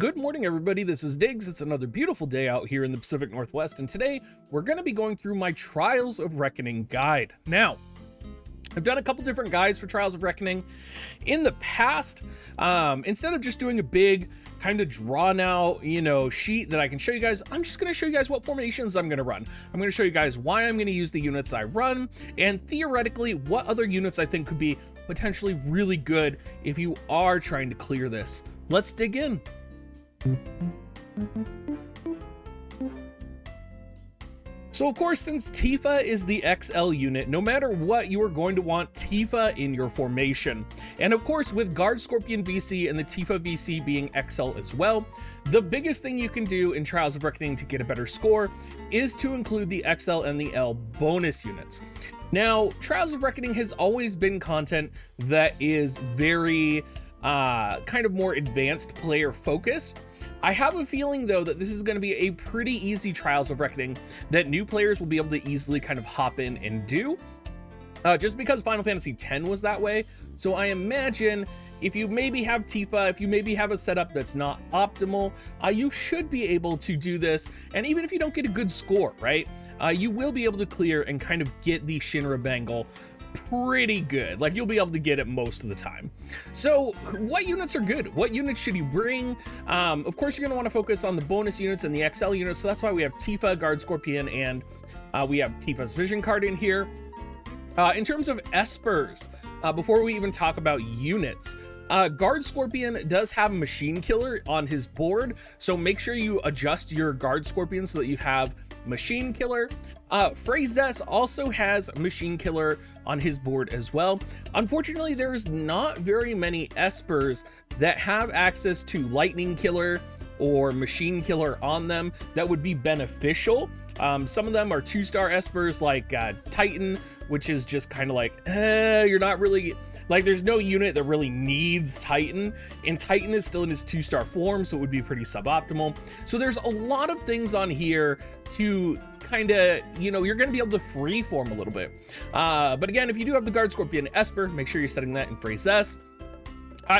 Good morning, everybody. This is Diggs. It's another beautiful day out here in the Pacific Northwest, and today we're going to be going through my Trials of Reckoning guide. Now, I've done a couple different guides for Trials of Reckoning in the past. Instead of just doing a big kind of drawn out, sheet that I can show you guys, I'm just going to show you guys what formations I'm going to run. I'm going to show you guys why I'm going to use the units I run, and theoretically what other units I think could be potentially really good if you are trying to clear this. Let's dig in. So of course, since Tifa is the XL unit, no matter what, you are going to want Tifa in your formation. And of course, with Guard Scorpion VC and the Tifa VC being XL as well, the biggest thing you can do in Trials of Reckoning to get a better score is to include the XL and the L bonus units. Now, Trials of Reckoning has always been content that is very kind of more advanced player focused. I have a feeling though that this is going to be a pretty easy Trials of Reckoning that new players will be able to easily kind of hop in and do, just because Final Fantasy X was that way. So I imagine if you maybe have Tifa, if you maybe have a setup that's not optimal, you should be able to do this. And even if you don't get a good score, right, you will be able to clear and kind of get the Shinra Bangle pretty good. Like, you'll be able to get it most of the time. So what units are good? What units should you bring? Of course, you're going to want to focus on the bonus units and the XL units. So that's why we have Tifa, Guard Scorpion, and we have Tifa's Vision card in here. In terms of espers, before we even talk about units, Guard Scorpion does have Machine Killer on his board, so make sure you adjust your Guard Scorpion so that you have Machine Killer. Freyzess also has Machine Killer on his board as well. Unfortunately, there's not very many espers that have access to Lightning Killer or Machine Killer on them that would be beneficial. Some of them are 2-star espers like Titan, which is just kind of like, you're not really, like, there's no unit that really needs Titan, and Titan is still in his 2-star form, so it would be pretty suboptimal. So there's a lot of things on here to kind of, you're going to be able to freeform a little bit. But again, if you do have the Guard Scorpion Esper, make sure you're setting that in Freyzess.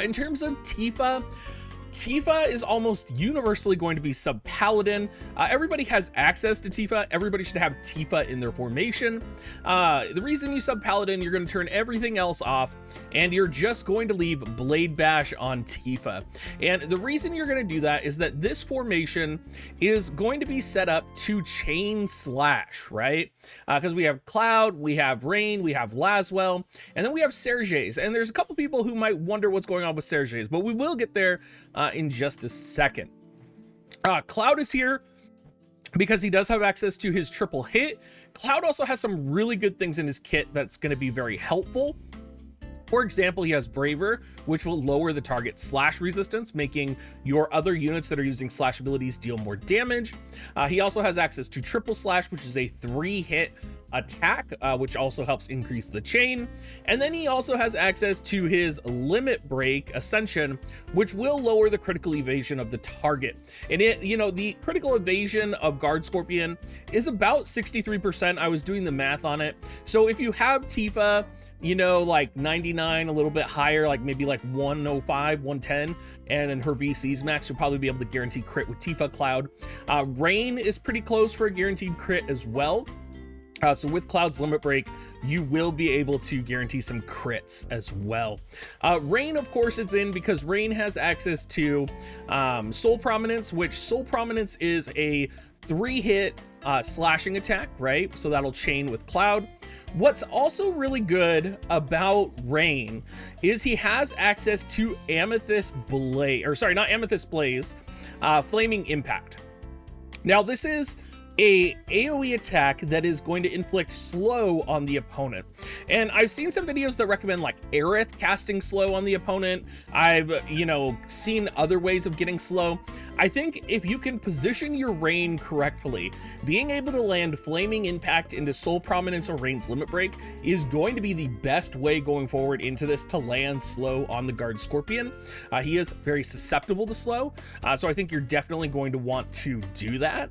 In terms of Tifa is almost universally going to be sub-paladin. Everybody has access to Tifa. Everybody should have Tifa in their formation. The reason you sub-paladin, you're going to turn everything else off, and you're just going to leave Blade Bash on Tifa. And the reason you're going to do that is that this formation is going to be set up to chain slash, right? Because we have Cloud, we have Rain, we have Laswell, and then we have Serges. And there's a couple people who might wonder what's going on with Serges, but we will get there in just a second. Cloud is here because he does have access to his triple hit. Cloud also has some really good things in his kit that's going to be very helpful. For example, he has Braver, which will lower the target slash resistance, making your other units that are using slash abilities deal more damage. He also has access to Triple Slash, which is a 3-hit attack, which also helps increase the chain. And then he also has access to his Limit Break Ascension, which will lower the critical evasion of the target. And the critical evasion of Guard Scorpion is about 63%. I was doing the math on it. So if you have Tifa, like 99, a little bit higher, like maybe like 105, 110, and in her VC's max, you'll probably be able to guarantee crit with Tifa Cloud. Rain is pretty close for a guaranteed crit as well. So with Cloud's Limit Break, you will be able to guarantee some crits as well. Rain, of course, it's in because Rain has access to Soul Prominence, which Soul Prominence is a 3-hit slashing attack, right? So that'll chain with Cloud. What's also really good about Rain is he has access to Amethyst Blaze, or sorry, not Amethyst Blaze, Flaming Impact. Now, this is a AoE attack that is going to inflict slow on the opponent. And I've seen some videos that recommend like Aerith casting slow on the opponent. I've, seen other ways of getting slow. I think if you can position your Rain correctly, being able to land Flaming Impact into Soul Prominence or Rain's Limit Break is going to be the best way going forward into this to land slow on the Guard Scorpion. He is very susceptible to slow, so I think you're definitely going to want to do that.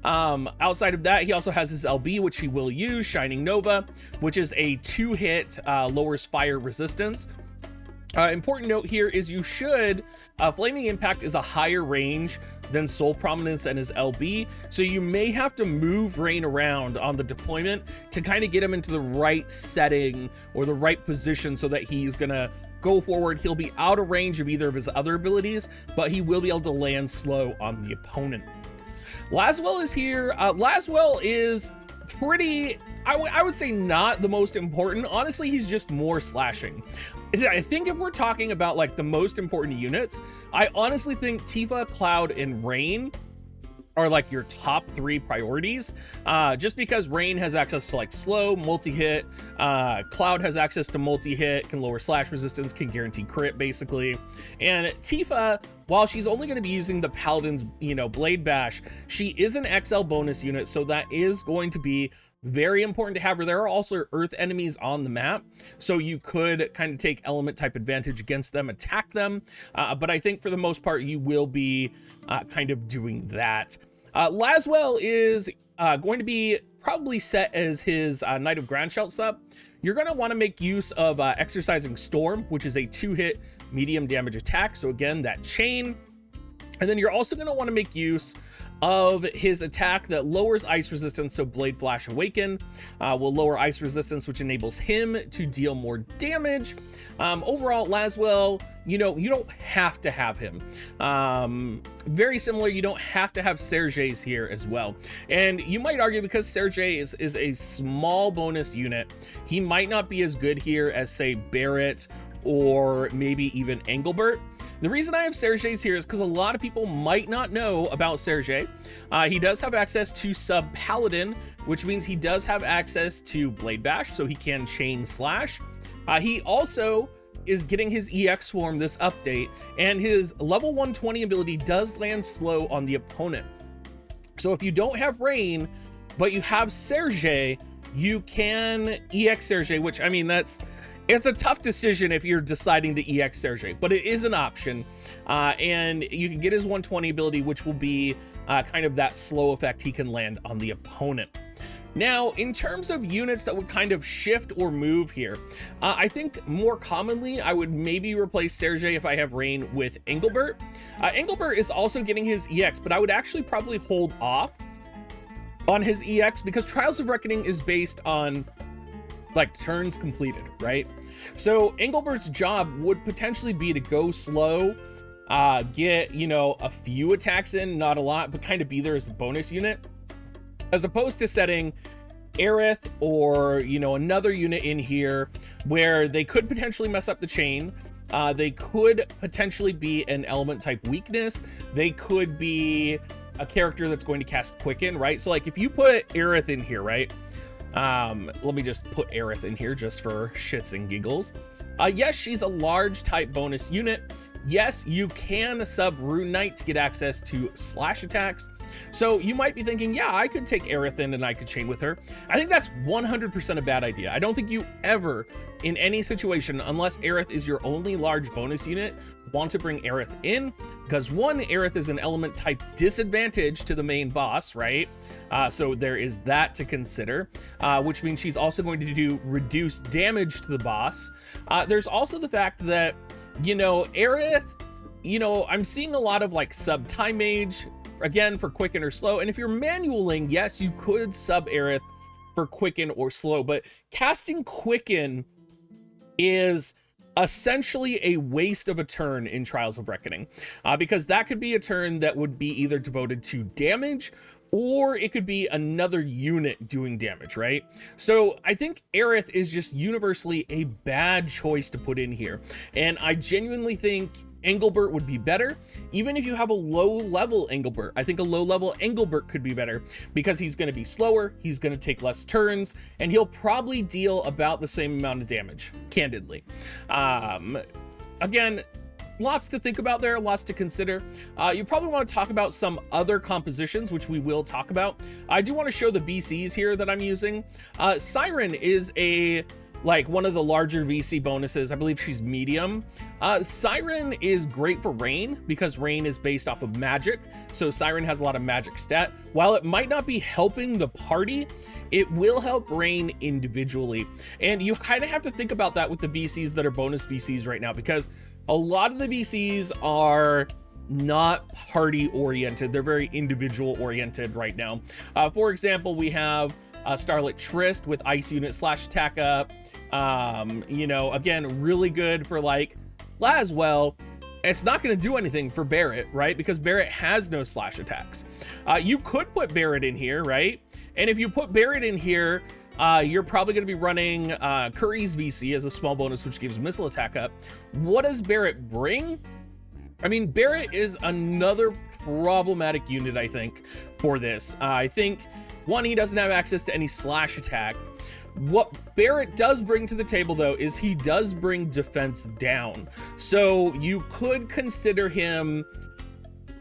Outside of that, he also has his LB, which he will use, Shining Nova, which is a 2-hit, lowers fire resistance. Important note here is you should, Flaming Impact is a higher range than Soul Prominence and his LB, so you may have to move Rain around on the deployment to kind of get him into the right setting or the right position so that he's gonna go forward. He'll be out of range of either of his other abilities, but he will be able to land slow on the opponent. Laswell is here. Laswell is pretty, I would say not the most important. Honestly, he's just more slashing. I think if we're talking about like the most important units, I honestly think Tifa, Cloud, and Rain are like your top 3 priorities, just because Rain has access to like slow, multi-hit, Cloud has access to multi-hit, can lower slash resistance, can guarantee crit basically, and Tifa, while she's only going to be using the Paladin's, Blade Bash, she is an XL bonus unit, so that is going to be very important to have her. There are also earth enemies on the map, so you could kind of take element type advantage against them, attack them, but I think for the most part you will be kind of doing that. Laswell is going to be probably set as his Knight of Groundshout sub. You're going to want to make use of Exercising Storm, which is a 2-hit medium damage attack, so again that chain. And then you're also going to want to make use of his attack that lowers ice resistance, so Blade Flash Awaken will lower ice resistance, which enables him to deal more damage. Overall, Laswell, you don't have to have him. Very similar, you don't have to have Sergei's here as well. And you might argue because Sergei is a small bonus unit, he might not be as good here as, say, Barrett or maybe even Engelbert. The reason I have Sergei's here is because a lot of people might not know about Sergei. He does have access to Sub Paladin, which means he does have access to Blade Bash, so he can chain slash. He also is getting his EX form this update, and his level 120 ability does land slow on the opponent. So if you don't have Rain, but you have Sergei, you can EX Sergei, which, I mean, it's a tough decision if you're deciding to EX Sergei, but it is an option. And you can get his 120 ability, which will be kind of that slow effect he can land on the opponent. Now, in terms of units that would kind of shift or move here, I think more commonly I would maybe replace Sergei if I have Rain with Engelbert. Engelbert is also getting his EX, but I would actually probably hold off on his EX because Trials of Reckoning is based on like turns completed, right? So Engelbert's job would potentially be to go slow, get, a few attacks in, not a lot, but kind of be there as a bonus unit, as opposed to setting Aerith or, another unit in here where they could potentially mess up the chain. They could potentially be an element type weakness. They could be a character that's going to cast Quicken, right? So like if you put Aerith in here, right? Let me just put Aerith in here just for shits and giggles. Yes, she's a large type bonus unit. Yes, you can sub Rune Knight to get access to slash attacks. So you might be thinking, yeah, I could take Aerith in and I could chain with her. I think that's 100% a bad idea. I don't think you ever, in any situation, unless Aerith is your only large bonus unit, want to bring Aerith in, because one, Aerith is an element type disadvantage to the main boss, right? So there is that to consider, which means she's also going to do reduced damage to the boss. There's also the fact that, Aerith, I'm seeing a lot of like sub Time Mage, again, for Quicken or Slow. And if you're manualing, yes, you could sub Aerith for Quicken or Slow, but casting Quicken is essentially a waste of a turn in Trials of Reckoning, because that could be a turn that would be either devoted to damage or it could be another unit doing damage, right? So I think Aerith is just universally a bad choice to put in here. And I genuinely think Engelbert would be better. Even if you have a low level Engelbert, I think a low level Engelbert could be better because he's going to be slower, he's going to take less turns, and he'll probably deal about the same amount of damage, candidly. Again, lots to think about there, lots to consider. You probably want to talk about some other compositions, which we will talk about. I do want to show the VCs here that I'm using. Siren is a like one of the larger VC bonuses. I believe she's medium. Siren is great for Rain because Rain is based off of magic. So Siren has a lot of magic stat. While it might not be helping the party, it will help Rain individually. And you kind of have to think about that with the VCs that are bonus VCs right now, because a lot of the VCs are not party oriented. They're very individual oriented right now. For example, we have Starlit Tryst with ice unit slash attack up. You know, again, really good for like Laswell. It's not going to do anything for Barrett, right? Because Barrett has no slash attacks. You could put Barrett in here, right? And if you put Barrett in here, you're probably going to be running Curry's VC as a small bonus, which gives missile attack up. What does Barrett bring? I mean, Barrett is another problematic unit, I think, for this. I think, one, he doesn't have access to any slash attack. What Barrett does bring to the table, though, is he does bring defense down. So you could consider him,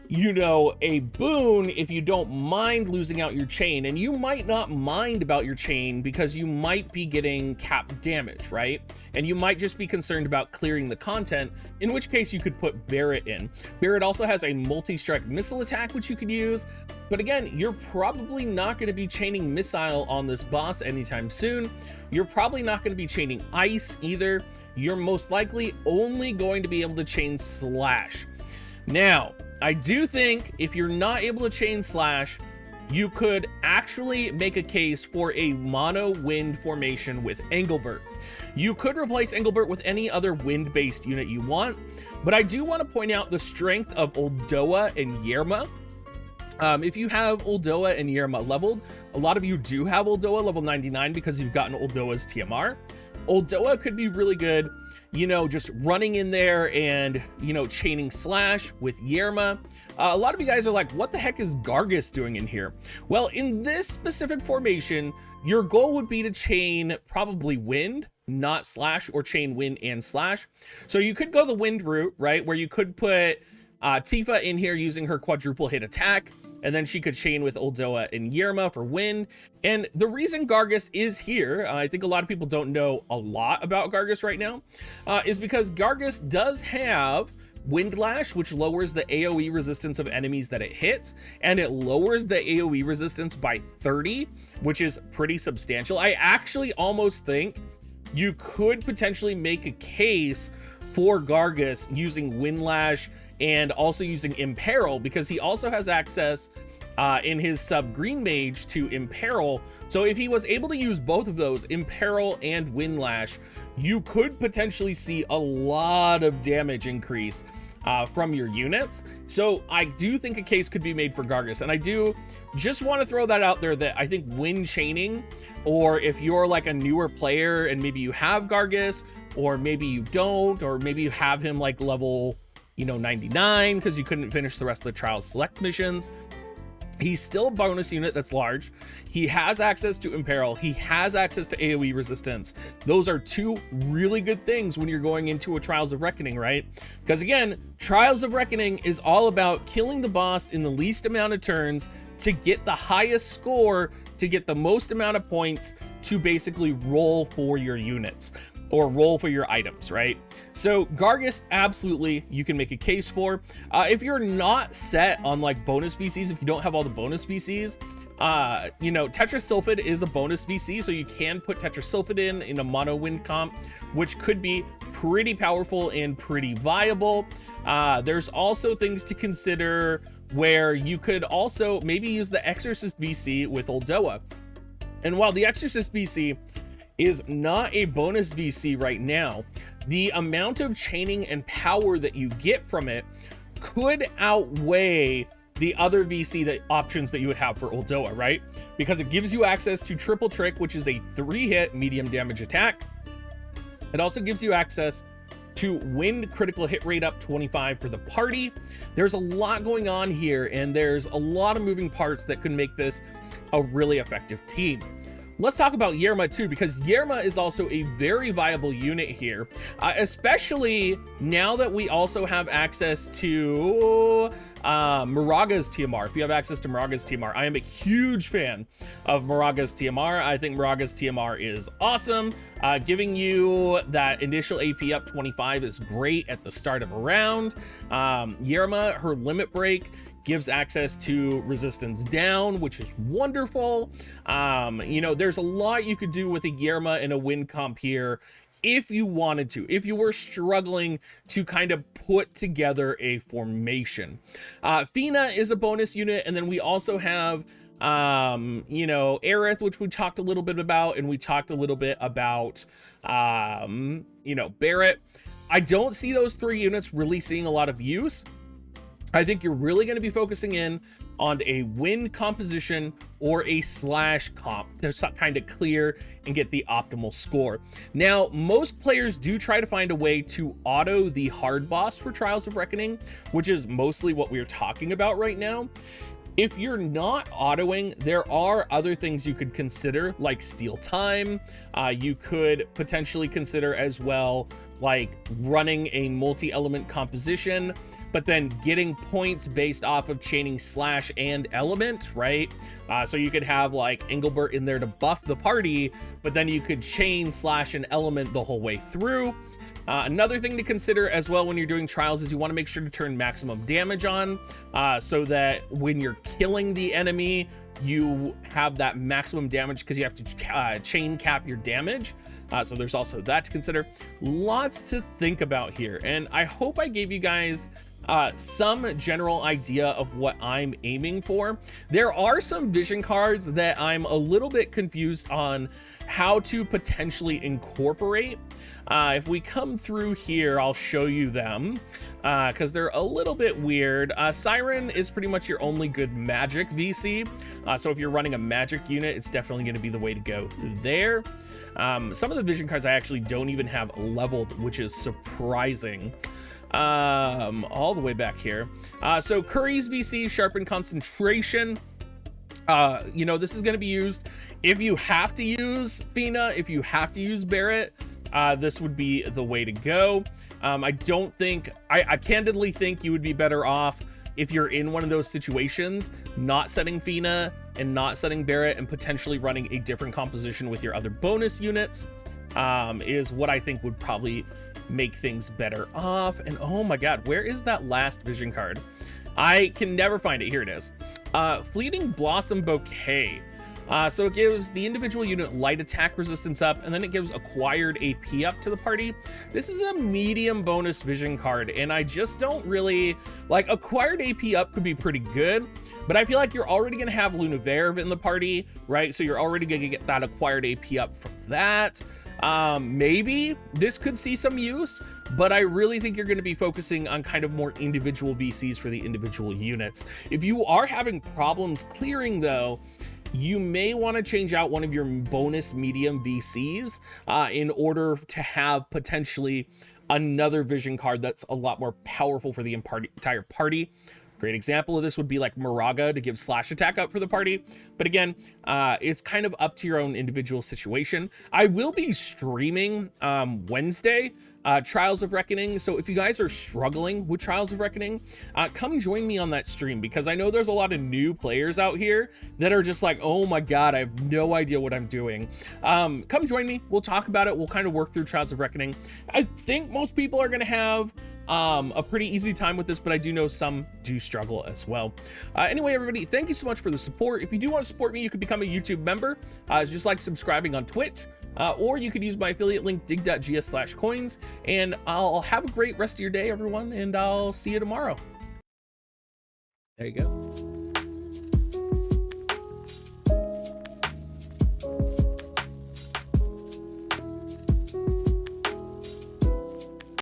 you know, a boon if you don't mind losing out your chain. And you might not mind about your chain because you might be getting cap damage, right? And you might just be concerned about clearing the content, in which case you could put Barrett in. Barrett also has a multi-strike missile attack, which you could use. But again, you're probably not going to be chaining missile on this boss anytime soon. You're probably not going to be chaining ice either. You're most likely only going to be able to chain slash. Now, I do think if you're not able to chain slash, you could actually make a case for a mono wind formation with Engelbert. You could replace Engelbert with any other wind-based unit you want, but I do want to point out the strength of Uldoa and Yerma. If you have Uldoa and Yerma leveled, a lot of you do have Uldoa level 99 because you've gotten Uldoa's TMR. Uldoa could be really good, you know, just running in there and, you know, chaining slash with Yerma. A lot of you guys are like, what the heck is Gargus doing in here? Well, in this specific formation, your goal would be to chain probably wind, not slash, or chain wind and slash. So you could go the wind route, right? Where you could put Tifa in here using her quadruple hit attack, and then she could chain with Uldoa and Yerma for wind. And the reason Gargus is here, I think a lot of people don't know a lot about Gargus right now, is because Gargus does have Wind Lash, which lowers the AoE resistance of enemies that it hits, and it lowers the AoE resistance by 30, which is pretty substantial. I actually almost think you could potentially make a case for Gargus using Wind Lash and also using Imperil, because he also has access in his sub Green Mage to Imperil. So if he was able to use both of those, Imperil and Wind Lash, you could potentially see a lot of damage increase from your units. So I do think a case could be made for Gargus, and I do just want to throw that out there that I think wind chaining, or if you're like a newer player and maybe you have Gargus, or maybe you don't, or maybe you have him like level, you know, 99 because you couldn't finish the rest of the trial select missions, he's still a bonus unit that's large. He has access to Imperil. He has access to AoE resistance. Those are two really good things when you're going into a Trials of Reckoning, right? Because again, Trials of Reckoning is all about killing the boss in the least amount of turns to get the highest score, to get the most amount of points to basically roll for your units or roll for your items, right? So Gargus, absolutely, you can make a case for. If you're not set on like bonus VCs, if you don't have all the bonus VCs, you know, Tetrasulfid is a bonus VC, so you can put Tetrasulfid in a mono wind comp, which could be pretty powerful and pretty viable. There's also things to consider where you could also maybe use the Exorcist VC with Uldoa. And while the Exorcist VC is not a bonus VC right now, the amount of chaining and power that you get from it could outweigh the other VC options that you would have for Uldoa, right? Because it gives you access to Triple Trick, which is a 3-hit medium damage attack. It also gives you access to wind critical hit rate up 25 for the party. There's a lot going on here, and there's a lot of moving parts that could make this a really effective team. let's talk about Yerma too, because Yerma is also a very viable unit here, especially now that we also have access to Moraga's TMR. If you have access to Moraga's TMR, I am a huge fan of Moraga's TMR. I think Moraga's TMR is awesome. Giving you that initial AP up 25 is great at the start of a round. Yerma, her limit break gives access to resistance down, which is wonderful. You know, there's a lot you could do with a Yerma and a win comp here if you wanted to, if you were struggling to kind of put together a formation. Fina is a bonus unit, and then we also have you know, Aerith, which we talked a little bit about, and we talked a little bit about you know, Barrett. I don't see those 3 units really seeing a lot of use. I think you're really going to be focusing in on a win composition or a slash comp to kind of clear and get the optimal score. Now, most players do try to find a way to auto the hard boss for Trials of Reckoning, which is mostly what we're talking about right now. If you're not autoing, there are other things you could consider, like steal time. You could potentially consider as well, like running a multi-element composition, but then getting points based off of chaining slash and element, right? So you could have like Engelbert in there to buff the party, but then you could chain slash and element the whole way through. Another thing to consider as well when you're doing trials is you want to make sure to turn maximum damage on, so that when you're killing the enemy, you have that maximum damage, because you have to chain cap your damage. So there's also that to consider. Lots to think about here, and I hope I gave you guys some general idea of what I'm aiming for. There are some vision cards that I'm a little bit confused on how to potentially incorporate. If we come through here, I'll show you them because they're a little bit weird. Siren is pretty much your only good magic VC. So if you're running a magic unit, it's definitely going to be the way to go there. Some of the vision cards I actually don't even have leveled, which is surprising. All the way back here. So Curry's VC, Sharpen Concentration. You know, this is going to be used if you have to use Fina, if you have to use Barrett. This would be the way to go. I don't think, I candidly think you would be better off if you're in one of those situations, not setting Fina and not setting Barrett and potentially running a different composition with your other bonus units, is what I think would probably make things better off. And oh my god, where is that last vision card? I can never find it. Here it is. Fleeting Blossom Bouquet. So it gives the individual unit light attack resistance up, and then it gives acquired AP up to the party. This is a medium bonus vision card, and I just don't really like. Acquired AP up could be pretty good, but I feel like you're already going to have Lunaverve in the party, right? So you're already going to get that acquired AP up from that. Maybe this could see some use, but I really think you're going to be focusing on kind of more individual VCs for the individual units. If you are having problems clearing though, you may want to change out one of your bonus medium VCs in order to have potentially another vision card that's a lot more powerful for the entire party. Great example of this would be like Moraga to give slash attack up for the party. But again, it's kind of up to your own individual situation. I will be streaming Wednesday, Trials of Reckoning. So if you guys are struggling with Trials of Reckoning, come join me on that stream, because I know there's a lot of new players out here that are just like, oh my god, I have no idea what I'm doing. Come join me. We'll talk about it. We'll kind of work through Trials of Reckoning. I think most people are going to have a pretty easy time with this, but I do know some do struggle as well. Anyway, everybody, thank you so much for the support. If you do want to support me, you could become a YouTube member. It's just like subscribing on Twitch, or you could use my affiliate link dig.gs/coins. And I'll have a great rest of your day, everyone, and I'll see you tomorrow. There you go.